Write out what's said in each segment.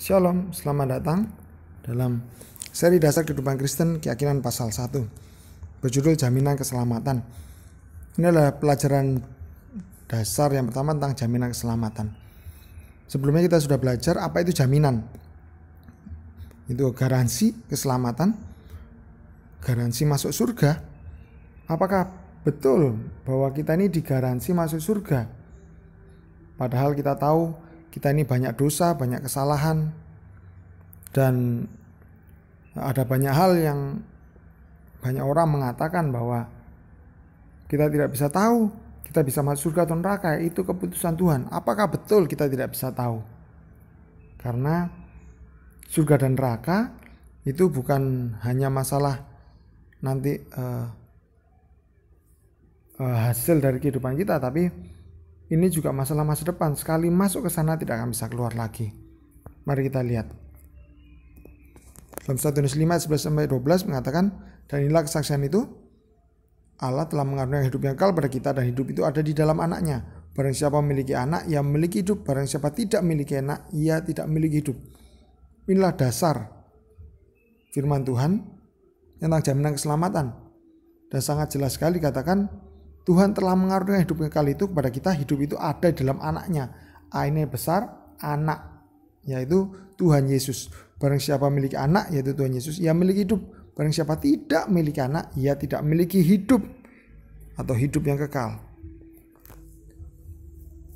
Shalom, selamat datang dalam seri dasar kehidupan Kristen keyakinan pasal 1 berjudul jaminan keselamatan. Ini adalah pelajaran dasar yang pertama tentang jaminan keselamatan. Sebelumnya kita sudah belajar apa itu jaminan. Itu garansi keselamatan, garansi masuk surga. Apakah betul bahwa kita ini digaransi masuk surga? Padahal kita tahu kita ini banyak dosa, banyak kesalahan, dan ada banyak hal yang banyak orang mengatakan bahwa kita tidak bisa tahu kita bisa masuk surga atau neraka, itu keputusan Tuhan. Apakah betul kita tidak bisa tahu? Karena surga dan neraka itu bukan hanya masalah nanti hasil dari kehidupan kita, tapi ini juga masalah masa depan. Sekali masuk ke sana tidak akan bisa keluar lagi. Mari kita lihat. Dalam 1 Yohanes 5:11-12 mengatakan, dan inilah kesaksian itu, Allah telah mengaruniakan hidup yang kekal pada kita, dan hidup itu ada di dalam anaknya. Barang siapa memiliki anak, ia memiliki hidup. Barang siapa tidak memiliki anak, ia tidak memiliki hidup. Inilah dasar firman Tuhan tentang jaminan keselamatan. Dan sangat jelas sekali katakan, Tuhan telah mengaruniakan hidup kekal itu kepada kita. Hidup itu ada di dalam anaknya. A-nya besar, anak, yaitu Tuhan Yesus. Barang siapa memiliki anak, yaitu Tuhan Yesus, ia memiliki hidup. Barang siapa tidak memiliki anak, ia tidak memiliki hidup atau hidup yang kekal.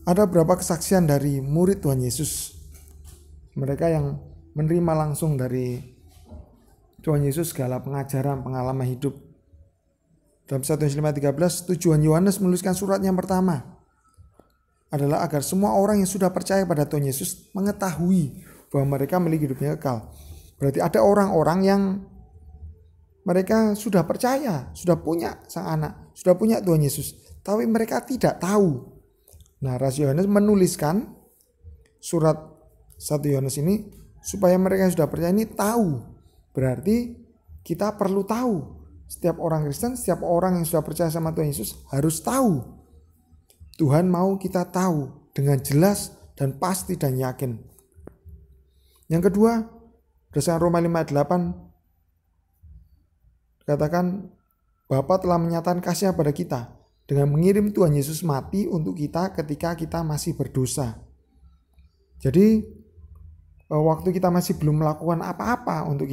Ada beberapa kesaksian dari murid Tuhan Yesus, mereka yang menerima langsung dari Tuhan Yesus segala pengajaran, pengalaman hidup. Dalam 1 Yohanes 5:13, tujuan Yohanes menuliskan surat yang pertama adalah agar semua orang yang sudah percaya pada Tuhan Yesus mengetahui bahwa mereka memiliki hidup yang kekal. Berarti ada orang-orang yang mereka sudah percaya, sudah punya sang anak, sudah punya Tuhan Yesus, tapi mereka tidak tahu. Nah, Rasul Yohanes menuliskan surat 1 Yohanes ini supaya mereka yang sudah percaya ini tahu. Berarti kita perlu tahu. Setiap orang Kristen, setiap orang yang sudah percaya sama Tuhan Yesus harus tahu. Tuhan mau kita tahu dengan jelas dan pasti dan yakin. Yang kedua, berdasarkan Roma 5:8 katakan, Bapa telah menyatakan kasih pada kita dengan mengirim Tuhan Yesus mati untuk kita ketika kita masih berdosa. Jadi waktu kita masih belum melakukan apa-apa untuk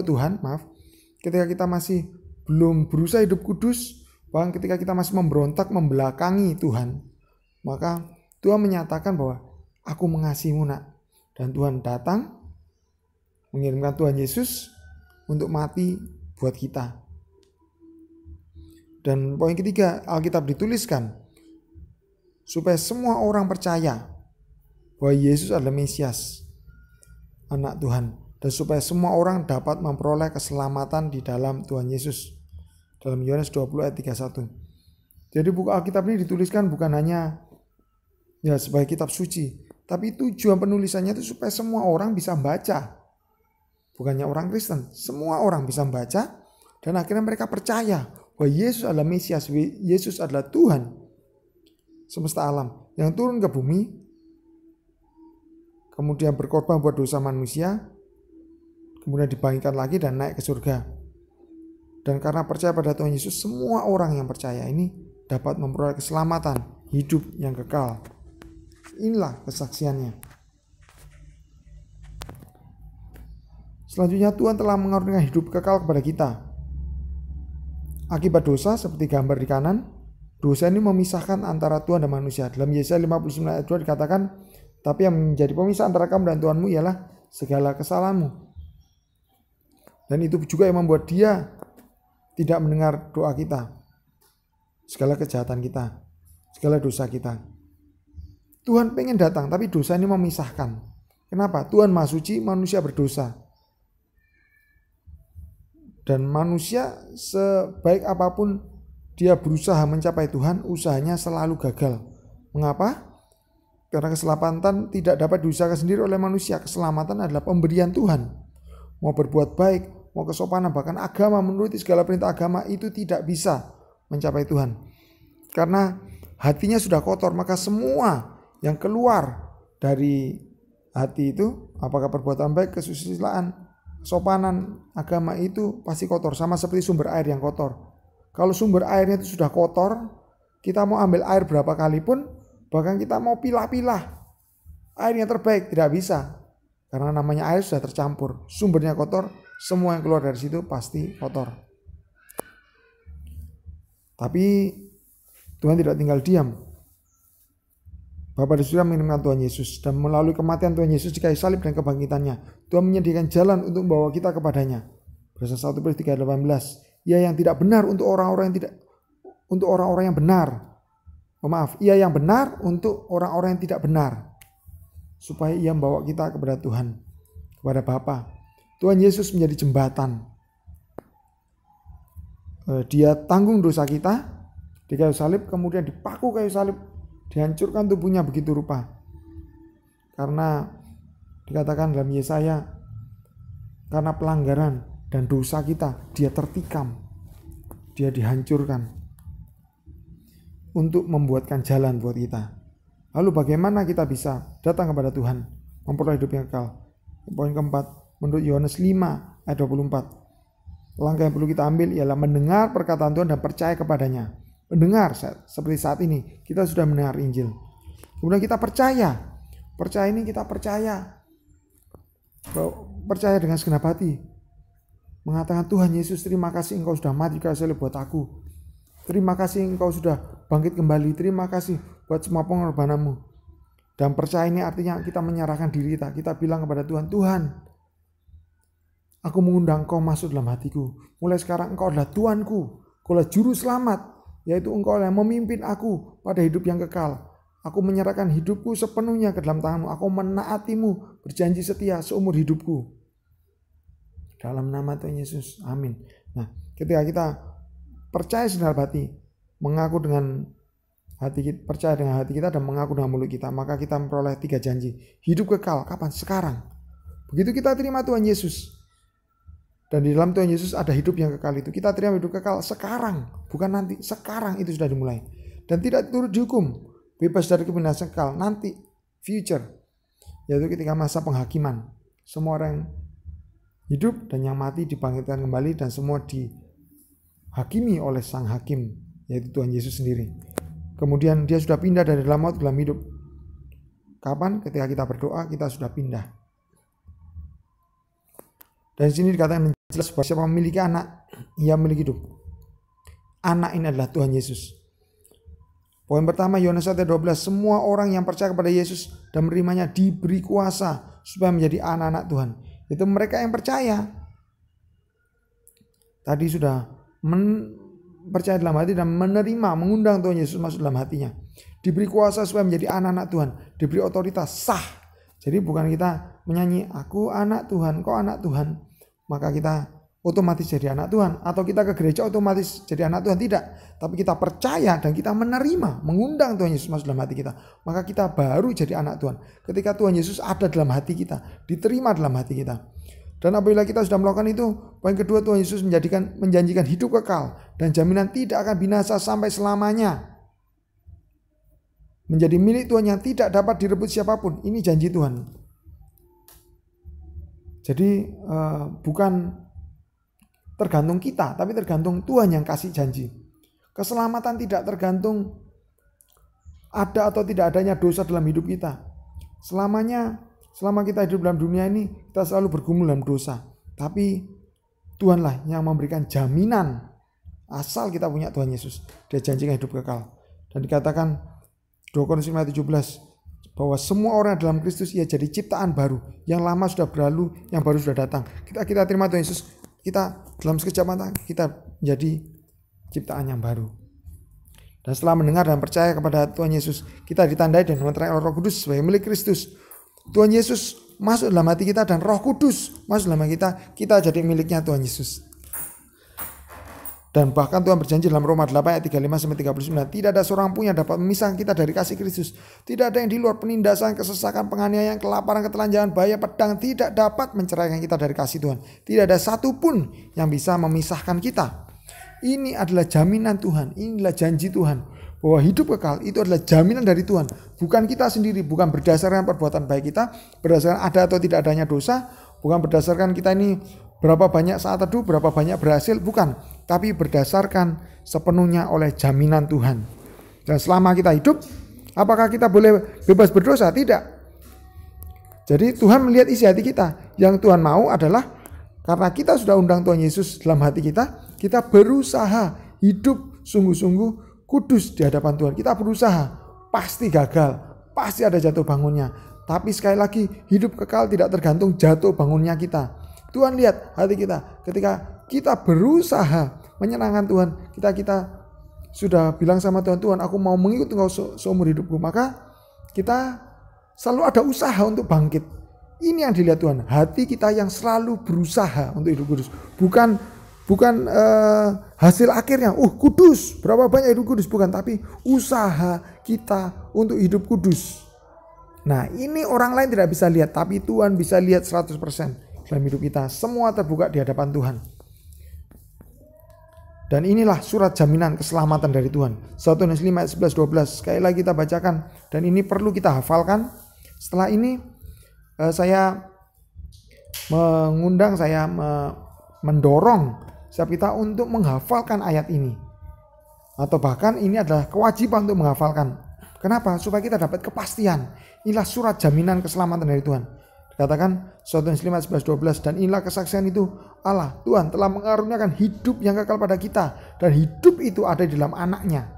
Tuhan, ketika kita masih belum berusaha hidup kudus, bahkan ketika kita masih memberontak, membelakangi Tuhan, maka Tuhan menyatakan bahwa aku mengasihimu nak. Dan Tuhan datang mengirimkan Tuhan Yesus untuk mati buat kita. Dan poin ketiga, Alkitab dituliskan supaya semua orang percaya bahwa Yesus adalah Mesias, anak Tuhan. Dan supaya semua orang dapat memperoleh keselamatan di dalam Tuhan Yesus. Dalam Yohanes 20 ayat 31. Jadi buku Alkitab ini dituliskan bukan hanya sebagai kitab suci, tapi tujuan penulisannya itu supaya semua orang bisa baca. Bukannya orang Kristen, semua orang bisa baca dan akhirnya mereka percaya bahwa Yesus adalah Mesias, Yesus adalah Tuhan semesta alam yang turun ke bumi, kemudian berkorban buat dosa manusia, kemudian dibangkitkan lagi dan naik ke surga. Dan karena percaya pada Tuhan Yesus, semua orang yang percaya ini dapat memperoleh keselamatan, hidup yang kekal. Inilah kesaksiannya. Selanjutnya, Tuhan telah mengaruniakan hidup kekal kepada kita. Akibat dosa, seperti gambar di kanan, dosa ini memisahkan antara Tuhan dan manusia. Dalam Yesaya 59 ayat 2 dikatakan, tapi yang menjadi pemisah antara kamu dan Tuhanmu ialah segala kesalahanmu. Dan itu juga yang membuat dia tidak mendengar doa kita, segala kejahatan kita, segala dosa kita. Tuhan pengen datang, tapi dosa ini memisahkan. Kenapa? Tuhan Maha Suci, manusia berdosa. Dan manusia sebaik apapun dia berusaha mencapai Tuhan, usahanya selalu gagal. Mengapa? Karena keselamatan tidak dapat diusahakan sendiri oleh manusia. Keselamatan adalah pemberian Tuhan. Mau berbuat baik, mau kesopanan, bahkan agama, menuruti segala perintah agama itu tidak bisa mencapai Tuhan. Karena hatinya sudah kotor, maka semua yang keluar dari hati itu, apakah perbuatan baik, kesusilaan, kesopanan, agama itu pasti kotor. Sama seperti sumber air yang kotor. Kalau sumber airnya itu sudah kotor, kita mau ambil air berapa kali pun, bahkan kita mau pilah-pilah air yang terbaik, tidak bisa. Karena namanya air sudah tercampur, sumbernya kotor, semua yang keluar dari situ pasti kotor. Tapi Tuhan tidak tinggal diam. Bapa di surga mengirimkan Tuhan Yesus, dan melalui kematian Tuhan Yesus di kayu salib dan kebangkitannya, Tuhan menyediakan jalan untuk membawa kita kepadanya. Berasa 1 Petrus 3:18. Ia yang tidak benar untuk orang-orang yang benar. Ia yang benar untuk orang-orang yang tidak benar. Supaya ia membawa kita kepada Tuhan, kepada Bapa. Tuhan Yesus menjadi jembatan. Dia tanggung dosa kita di kayu salib, kemudian dipaku kayu salib, dihancurkan tubuhnya begitu rupa. Karena dikatakan dalam Yesaya, karena pelanggaran dan dosa kita, dia tertikam, dia dihancurkan untuk membuatkan jalan buat kita. Lalu bagaimana kita bisa datang kepada Tuhan, memperoleh hidup yang kekal? Poin keempat, menurut Yohanes 5 ayat 24. Langkah yang perlu kita ambil ialah mendengar perkataan Tuhan dan percaya kepadanya. Mendengar seperti saat ini, kita sudah mendengar Injil. Kemudian kita percaya. Percaya ini kita percaya. Percaya dengan segenap hati. Mengatakan, Tuhan Yesus, terima kasih Engkau sudah mati kayu salib buat aku. Terima kasih Engkau sudah bangkit kembali. Terima kasih buat semua pengorbananmu. Dan percaya ini artinya kita menyerahkan diri kita. Kita bilang kepada Tuhan, Tuhan, aku mengundang Engkau masuk dalam hatiku. Mulai sekarang Engkau adalah Tuanku. Engkau adalah juru selamat. Yaitu Engkau yang memimpin aku pada hidup yang kekal. Aku menyerahkan hidupku sepenuhnya ke dalam tangan-Mu. Aku menaatimu, berjanji setia seumur hidupku. Dalam nama Tuhan Yesus. Amin. Nah, ketika kita percaya segenap hati, mengaku dengan hati kita, percaya dengan hati kita dan mengaku dengan mulut kita, maka kita memperoleh 3 janji. Hidup kekal. Kapan? Sekarang. Begitu kita terima Tuhan Yesus. Dan di dalam Tuhan Yesus ada hidup yang kekal itu. Kita terima hidup kekal sekarang, bukan nanti. Sekarang itu sudah dimulai. Dan tidak turut dihukum. Bebas dari kebinasaan kekal. Nanti, future. Yaitu ketika masa penghakiman. Semua orang hidup dan yang mati dibangkitkan kembali. Dan semua dihakimi oleh sang hakim. Yaitu Tuhan Yesus sendiri. Kemudian dia sudah pindah dari dalam maut ke dalam hidup. Kapan? Ketika kita berdoa, kita sudah pindah. Dan di sini dikatakan jelas bahwa siapa memiliki anak, ia memiliki hidup. Anak ini adalah Tuhan Yesus. Poin pertama, Yohanes 1:12, semua orang yang percaya kepada Yesus dan menerimanya diberi kuasa supaya menjadi anak-anak Tuhan. Itu mereka yang percaya. Tadi sudah percaya dalam hati dan menerima, mengundang Tuhan Yesus masuk dalam hatinya. Diberi kuasa supaya menjadi anak-anak Tuhan. Diberi otoritas sah. Jadi bukan kita menyanyi, aku anak Tuhan, kau anak Tuhan, maka kita otomatis jadi anak Tuhan. Atau kita ke gereja otomatis jadi anak Tuhan, tidak. Tapi kita percaya dan kita menerima, mengundang Tuhan Yesus masuk dalam hati kita. Maka kita baru jadi anak Tuhan. Ketika Tuhan Yesus ada dalam hati kita, diterima dalam hati kita. Dan apabila kita sudah melakukan itu, poin kedua, Tuhan Yesus menjanjikan hidup kekal. Dan jaminan tidak akan binasa sampai selamanya. Menjadi milik Tuhan yang tidak dapat direbut siapapun. Ini janji Tuhan. Jadi bukan tergantung kita, tapi tergantung Tuhan yang kasih janji. Keselamatan tidak tergantung ada atau tidak adanya dosa dalam hidup kita. Selama kita hidup dalam dunia ini, kita selalu bergumul dalam dosa. Tapi Tuhanlah yang memberikan jaminan. Asal kita punya Tuhan Yesus, Dia janjikan hidup kekal. Dan dikatakan 2 Korintus 5:17 bahwa semua orang dalam Kristus ia jadi ciptaan baru. Yang lama sudah berlalu, yang baru sudah datang. Kita terima Tuhan Yesus, kita dalam sekejap mata kita menjadi ciptaan yang baru. Dan setelah mendengar dan percaya kepada Tuhan Yesus, kita ditandai dan dimeterai oleh Roh Kudus sebagai milik Kristus. Tuhan Yesus masuk dalam hati kita dan Roh Kudus masuk dalam hati kita jadi miliknya Tuhan Yesus. Dan bahkan Tuhan berjanji dalam Roma 8 ayat 35-39, tidak ada seorang pun yang dapat memisahkan kita dari kasih Kristus. Tidak ada yang di luar penindasan, kesesakan, penganiayaan, kelaparan, ketelanjangan, bahaya, pedang tidak dapat menceraikan kita dari kasih Tuhan. Tidak ada satu pun yang bisa memisahkan kita. Ini adalah jaminan Tuhan, inilah janji Tuhan. bahwa hidup kekal itu adalah jaminan dari Tuhan, bukan kita sendiri, bukan berdasarkan perbuatan baik kita, berdasarkan ada atau tidak adanya dosa, bukan berdasarkan kita ini berapa banyak saat teduh, berapa banyak berhasil, bukan, tapi berdasarkan sepenuhnya oleh jaminan Tuhan. Dan selama kita hidup, apakah kita boleh bebas berdosa? Tidak. Jadi Tuhan melihat isi hati kita. Yang Tuhan mau adalah karena kita sudah undang Tuhan Yesus dalam hati kita, kita berusaha hidup sungguh-sungguh kudus di hadapan Tuhan. Kita berusaha, pasti gagal, pasti ada jatuh bangunnya. Tapi sekali lagi, hidup kekal tidak tergantung jatuh bangunnya kita. Tuhan lihat hati kita. Ketika kita berusaha menyenangkan Tuhan, kita sudah bilang sama Tuhan, Tuhan aku mau mengikut Engkau seumur hidupku, maka kita selalu ada usaha untuk bangkit. Ini yang dilihat Tuhan, hati kita yang selalu berusaha untuk hidup kudus. Bukan hasil akhirnya, kudus, berapa banyak hidup kudus, bukan, tapi usaha kita untuk hidup kudus. Nah, ini orang lain tidak bisa lihat, tapi Tuhan bisa lihat 100% dalam hidup kita. Semua terbuka di hadapan Tuhan. Dan inilah surat jaminan keselamatan dari Tuhan. 1 Yohanes 5 ayat 11-12. Sekali lagi kita bacakan, dan ini perlu kita hafalkan. Setelah ini saya mendorong setiap kita untuk menghafalkan ayat ini, atau bahkan ini adalah kewajiban untuk menghafalkan. Kenapa? Supaya kita dapat kepastian. Inilah surat jaminan keselamatan dari Tuhan. Dikatakan 1 Yohanes 5 11-12, dan inilah kesaksian itu Allah Tuhan telah mengaruniakan hidup yang kekal pada kita, dan hidup itu ada di dalam Anaknya.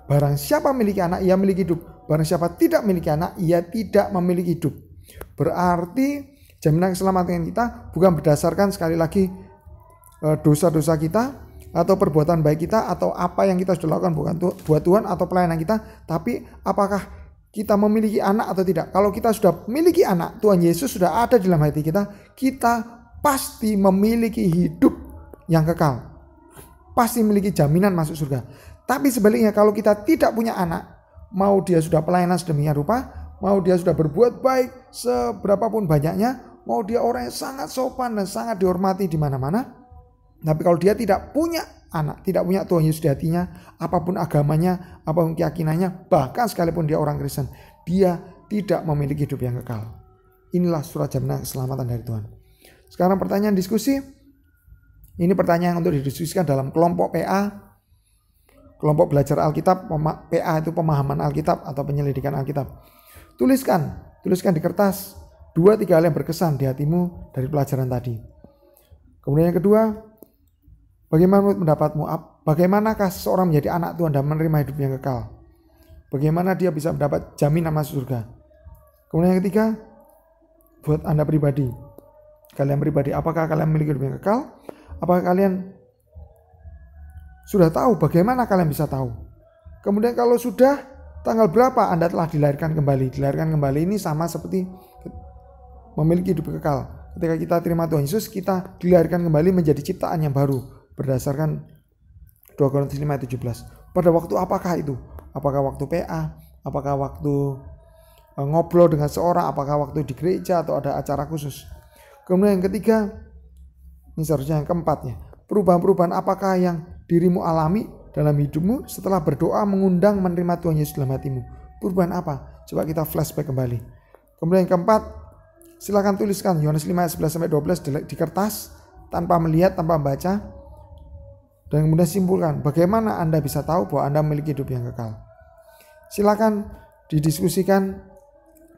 Barang siapa memiliki anak, ia memiliki hidup. Barang siapa tidak memiliki anak, ia tidak memiliki hidup. Berarti jaminan keselamatan kita bukan berdasarkan sekali lagi dosa-dosa kita atau perbuatan baik kita atau apa yang kita sudah lakukan buat Tuhan atau pelayanan kita, tapi apakah kita memiliki anak atau tidak. Kalau kita sudah memiliki anak, Tuhan Yesus sudah ada di dalam hati kita, kita pasti memiliki hidup yang kekal, pasti memiliki jaminan masuk surga. Tapi sebaliknya, kalau kita tidak punya anak, mau dia sudah pelayanan sedemikian rupa, mau dia sudah berbuat baik seberapapun banyaknya, mau dia orang yang sangat sopan dan sangat dihormati di mana-mana, tapi kalau dia tidak punya anak, tidak punya Tuhan Yesus di hatinya, apapun agamanya, apapun keyakinannya, bahkan sekalipun dia orang Kristen, dia tidak memiliki hidup yang kekal. Inilah surat jaminan keselamatan dari Tuhan. Sekarang pertanyaan diskusi. Ini pertanyaan untuk didiskusikan dalam kelompok PA, kelompok belajar Alkitab. PA itu pemahaman Alkitab atau penyelidikan Alkitab. Tuliskan di kertas 2-3 hal yang berkesan di hatimu dari pelajaran tadi. Kemudian yang kedua, bagaimana menurut pendapatmu? Bagaimanakah seseorang menjadi anak Tuhan dan menerima hidup yang kekal? Bagaimana dia bisa mendapat jaminan masuk surga? Kemudian yang ketiga, buat Anda pribadi, kalian pribadi, apakah kalian memiliki hidup yang kekal? Apakah kalian sudah tahu? Bagaimana kalian bisa tahu? Kemudian kalau sudah, tanggal berapa Anda telah dilahirkan kembali? Dilahirkan kembali ini sama seperti memiliki hidup kekal. Ketika kita terima Tuhan Yesus, kita dilahirkan kembali menjadi ciptaan yang baru berdasarkan 2 Korintus 5 ayat 17. Pada waktu apakah itu? Apakah waktu PA? Apakah waktu ngobrol dengan seorang? Apakah waktu di gereja atau ada acara khusus? Kemudian yang ketiga, ini seharusnya yang keempatnya, perubahan-perubahan apakah yang dirimu alami dalam hidupmu setelah berdoa mengundang menerima Tuhan Yesus dalam hatimu? Perubahan apa? Coba kita flashback kembali. Kemudian yang keempat, silakan tuliskan Yohanes 5 ayat 11-12 di kertas tanpa melihat, tanpa membaca, dan kemudian simpulkan bagaimana Anda bisa tahu bahwa Anda memiliki hidup yang kekal. Silakan didiskusikan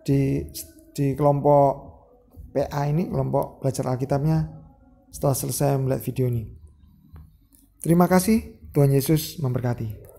di kelompok PA ini, kelompok belajar Alkitabnya, setelah selesai melihat video ini. Terima kasih, Tuhan Yesus memberkati.